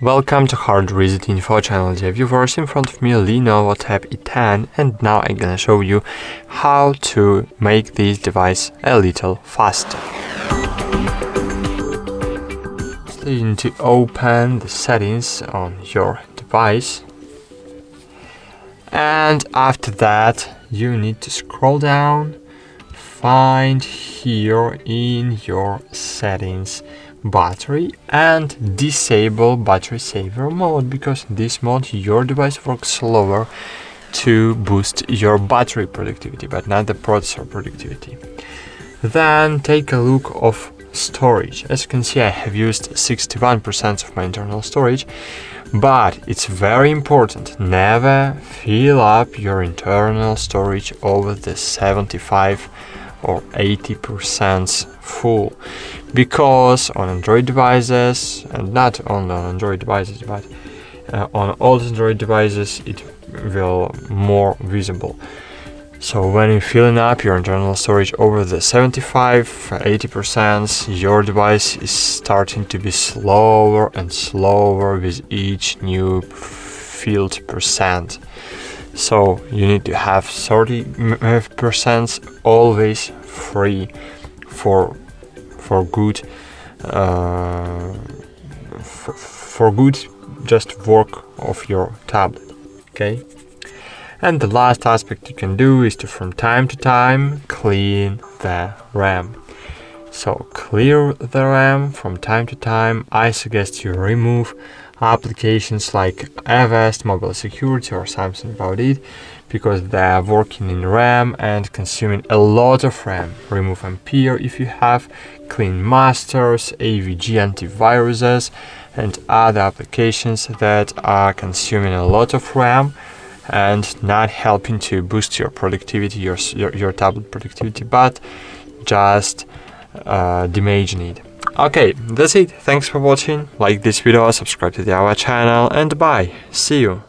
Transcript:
Welcome to HardReset.Info channel, dear viewers. In front of me Lenovo Tab E10, and now I'm gonna show you how to make this device a little faster. So you need to open the settings on your device, and after that you need to scroll down, find here in your settings battery and disable battery saver mode, because in this mode your device works slower to boost your battery productivity but not the processor productivity. Then take a look of storage. As you can see, I have used 61% of my internal storage, but it's very important, never fill up your internal storage over the 75 or 80% full, because on Android devices, and not only on Android devices but on all Android devices, it will more visible. So when you're filling up your internal storage over the 75-80%, your device is starting to be slower and slower with each new filled percent. So you need to have 30% always free for good for good just work of your tablet. Okay. And the last aspect you can do is to from time to time clean the RAM. So clear the RAM from time to time. I suggest you remove applications like Avast, Mobile Security or something about it, because they are working in RAM and consuming a lot of RAM. Remove Ampere if you have, clean masters, AVG antiviruses and other applications that are consuming a lot of RAM and not helping to boost your productivity, your tablet productivity, but just damaging it. Okay, that's it. Thanks for watching. Like this video, subscribe to our channel, and bye. See you.